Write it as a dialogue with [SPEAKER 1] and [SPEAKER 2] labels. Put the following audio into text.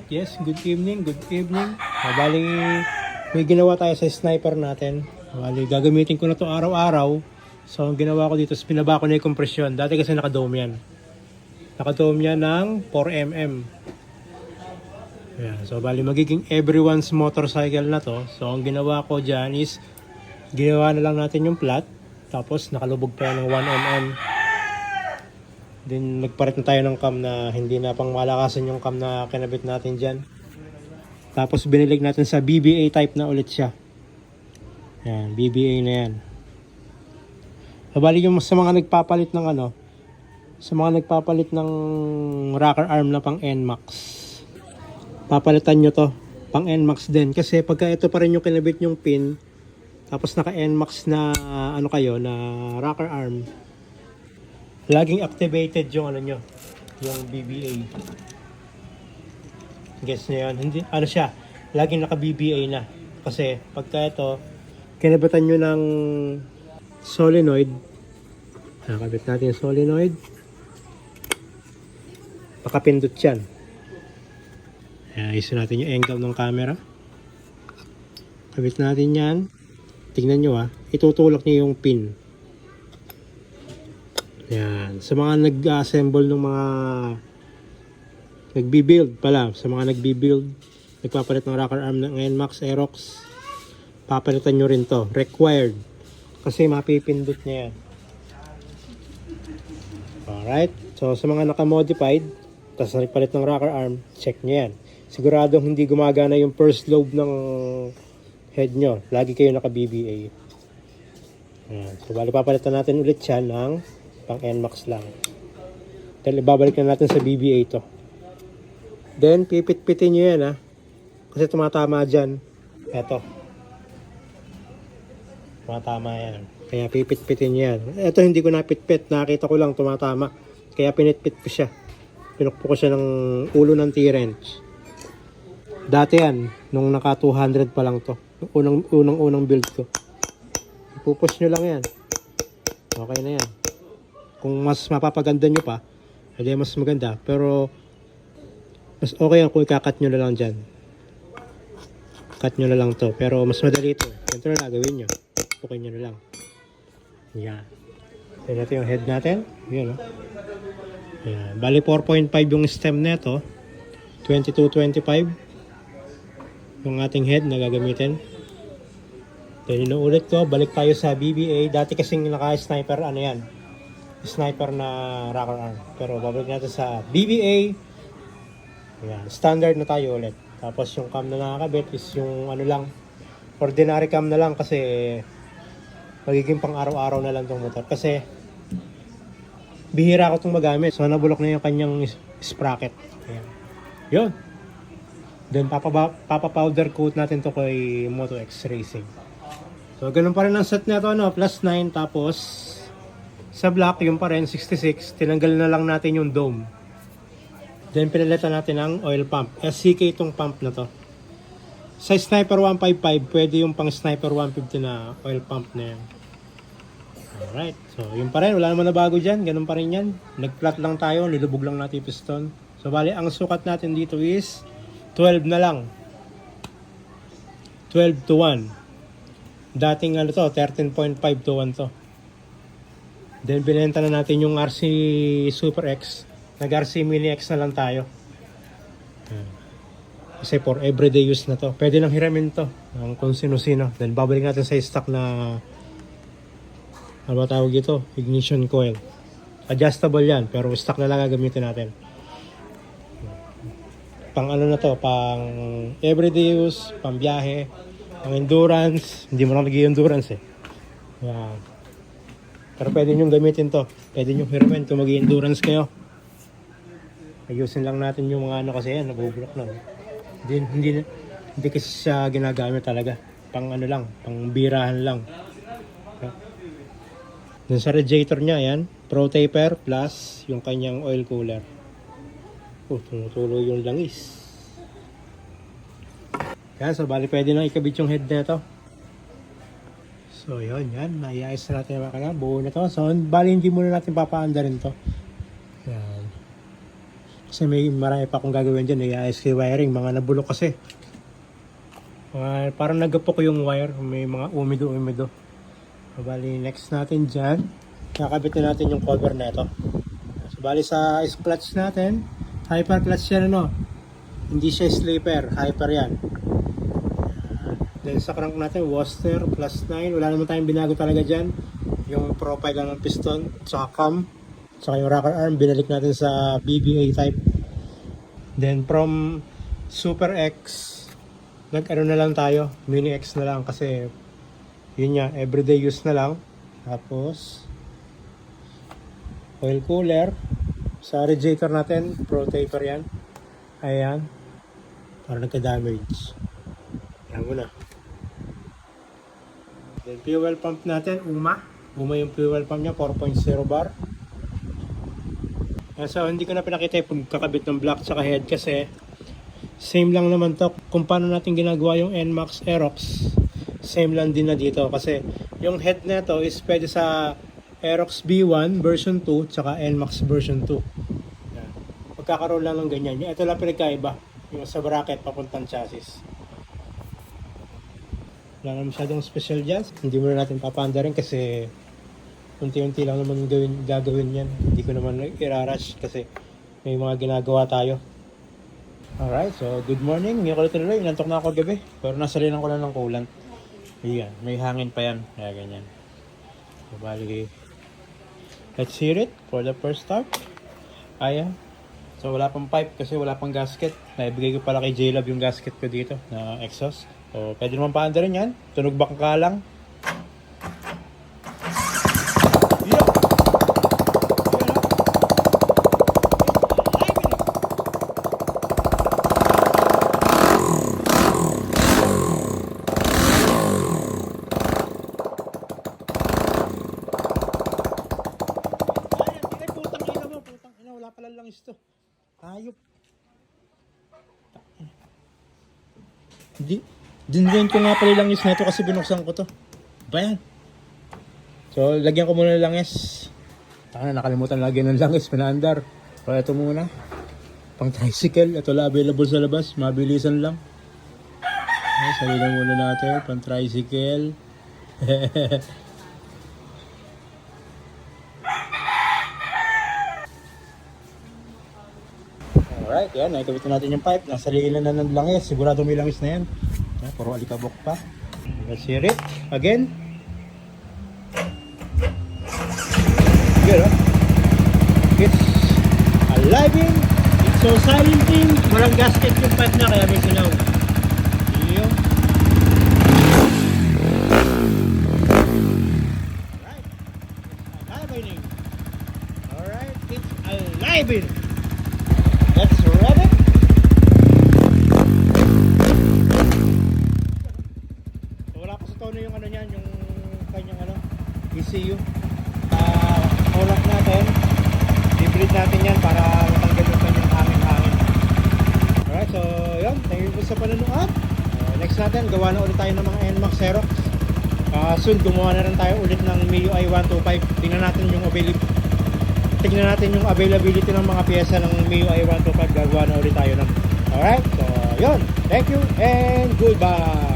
[SPEAKER 1] Alright, yes, good evening, good evening. Bali, may ginawa tayo sa sniper natin. Bali, gagamitin ko na to araw-araw. So, ang ginawa ko dito is pinaba ko na yung kompresyon. Dati kasi naka-dome yan. Naka-dome yan ng 4mm. Ayan, so, bali, magiging everyone's motorcycle na to. So, ang ginawa ko dyan is, ginawa na lang natin yung flat. Tapos, nakalubog pa yan ng 1mm. Then nagpalit na tayo ng cam na hindi na pang malakasan yung cam na kinabit natin dyan. Tapos binilig natin sa BBA type na ulit siya. Yan, BBA na yan. Bali yung sa mga nagpapalit ng sa mga nagpapalit ng rocker arm na pang NMAX. Papalitan nyo to, pang NMAX din. Kasi pagka ito pa rin yung kinabit yung pin, tapos naka NMAX na na rocker arm, laging activated yung nyo, yung BBA. Guess nyo yun? Hindi, siya, laging naka BBA na. Kasi pagka ito, kinabatan nyo ng solenoid, nakabit natin yung solenoid, pakapindot yan. Ayusin natin yung angle ng camera. Kabit natin yan. Tingnan nyo itutulak nyo yung pin. Yan. Sa mga nag-assemble ng mga nagbi-build pala, sa mga nagbi-build, nagpapalit ng rocker arm ng NMAX, Aerox, papalitan nyo rin to. Required. Kasi mapipindot niya yan. Alright. So, sa mga naka-modified, tapos nagpalit ng rocker arm, check nyo yan. Siguradong hindi gumagana yung first lobe ng head nyo. Lagi kayo naka-BBA. Yan. So, bali papalitan natin ulit siya ng pang NMAX lang. Then, ibabalik na natin sa BBA to. Then, pipit-pitin nyo yan kasi tumatama dyan. Eto. Tumatama yan. Kaya pipit-pitin nyo yan. Eto, hindi ko napit-pit. Nakita ko lang tumatama. Kaya pinit-pit ko siya. Pinukpo ko siya ng ulo ng T-wrench. Dati yan, nung naka 200 pa lang to. Unang build ko. Ipupush nyo lang yan. Okay na yan. Kung mas mapapaganda nyo pa, hindi mas maganda. Pero, mas okay yan kung ikakat nyo na lang dyan. Cut nyo na lang to. Pero mas madali ito. Ganito na gagawin nyo. Pukin nyo na lang. Yan. Tignan natin yung head natin. Yan Yan. Bali 4.5 yung stem neto. 22-25 yung ating head na gagamitin. Then inuulit ko. Balik tayo sa BBA. Dati kasing naka-sniper, yan. Sniper na rocker arm. Pero babalik natin sa BBA. Ayan, standard na tayo ulit. Tapos yung cam na nakakabit is yung lang, ordinary cam na lang kasi magiging pang araw-araw na lang tong motor. Kasi bihira ko itong magamit. So nabulok na yung kanyang sprocket. Ayan. Yun. Then papa-powder coat natin to kay Moto X Racing. So ganun pa rin ang set nito, plus 9. Tapos sa black, yung pa rin, 66. Tinanggal na lang natin yung dome. Then, pinalitan natin ang oil pump. SCK itong pump na to. Sa Sniper 155, pwede yung pang Sniper 150 na oil pump na yan. Alright. So, yung pa rin. Wala naman na bago dyan. Ganun pa rin yan. Nag-flat lang tayo. Nilubog lang natin yung piston. So, bali, ang sukat natin dito is 12 na lang. 12-1. Dating 13.5-1 to. Then, binenta na natin yung RC Super X. Nag-RC Mini X na lang tayo. Kasi for everyday use na to. Pwede nang hiramin to. Kung sino-sino. Then, babalik natin sa stock na ano ba tawag ito? Ignition coil. Adjustable yan. Pero stock na lang gagamitin natin. Pang na to? Pang everyday use. Pang biyahe. Pang endurance. Hindi mo lang nag-endurance Yan. Pero pwede nyo gamitin to. Pwede nyo hiramin kung mag-endurance kayo. Ayusin lang natin yung mga kasi yan. Nabubulok na. Hindi kasi siya ginagamit talaga. Pang lang. Pang birahan lang. Dun sa radiator niya, yan. Pro taper plus yung kanyang oil cooler. Tumutuloy yung langis. Yan. So, bali pwede nang ikabit yung head na ito. So, yun, yan. Naiayos na natin yung makina. Buo na to. So, bali hindi muna natin papaanda rin to. Yan. Kasi may marami pa akong gagawin dyan. ISK wiring, mga nabulok kasi. Parang nagapok yung wire. May mga umido-umido. So, bali, next natin dyan. Nakabit na natin yung cover na ito. So, bali sa clutch natin, hyper clutch yan ano. Hindi siya slipper, hyper yan. Then sa crank natin, Worcester plus 9. Wala naman tayong binago talaga dyan. Yung profile lang ng piston, saka cam, saka yung rocker arm, binalik natin sa BBA type. Then from Super X, nag-ano na lang tayo, Mini X na lang kasi yun nga, everyday use na lang. Tapos oil cooler sa radiator natin, Pro Taper yan. Ayan, para nagka-damage. Ayan mo na. Then fuel pump natin, UMA yung fuel pump niya, 4.0 bar. So hindi ko na pinakita yung pagkakabit ng block tsaka head kasi same lang naman to. Kung paano natin ginagawa yung NMAX Aerox, same lang din na dito kasi yung head na to is pwede sa Aerox B1 version 2 tsaka NMAX version 2. Yan. Pagkakaroon lang ng ganyan. Ito lang pinagkaiba, yung sa bracket papuntang chassis. Wala na masyadong special dyan. Hindi muna natin papanda rin kasi unti-unti lang naman gagawin yan. Hindi ko naman i-rush kasi may mga ginagawa tayo. Alright, so good morning. Ngayon ko ulit tuloy. Inantok na ako gabi. Pero nasalinan ko lang ng coolant. Ayan, may hangin pa yan. Kaya ganyan. So, bali, let's hear it for the first start. Ayan. So wala pang pipe kasi wala pang gasket. Naibigay ko pala kay J-Lab yung gasket ko dito na exhaust. So pwede naman paanda rin yan. Tunog baka lang. Wala pala lang ito. Hayop. Dinrain ko nga pala langis na ito kasi binuksan ko to. Ba yan? So, lagyan ko muna ng langis. Nakalimutan lagyan ng langis. Pinaandar. So, ito muna. Pang tricycle. Ito lang available sa labas. Mabilisan lang. Salilan muna natin. Pang tricycle. Alright, yan. Nakikabit natin yung pipe. Nasalilan na ng langis. Sigurado may langis na yan. Puro alikabok pa. Let's hear it again. Good, huh? It's alive in. It's so silent in. Walang gasket yung pipe na kaya may sinaw. Yun. Alright, it's alive in. Let's rev it. So, wala pa sa tono yung ano niyan, yung kanyang ano, ECU. Ulap natin. I-bleed natin yan para matanggal yung kanyang hangin-hangin. Alright, so yun. Thank you po sa panonood. Next natin, gawa na ulit tayo ng mga NMAX Aerox. Soon, gumawa na rin tayo ulit ng MIUI 125. Tingnan natin yung availability ng mga pyesa ng MIUI 125. Gagawa na ulit tayo ng. Alright, so yun. Thank you and goodbye.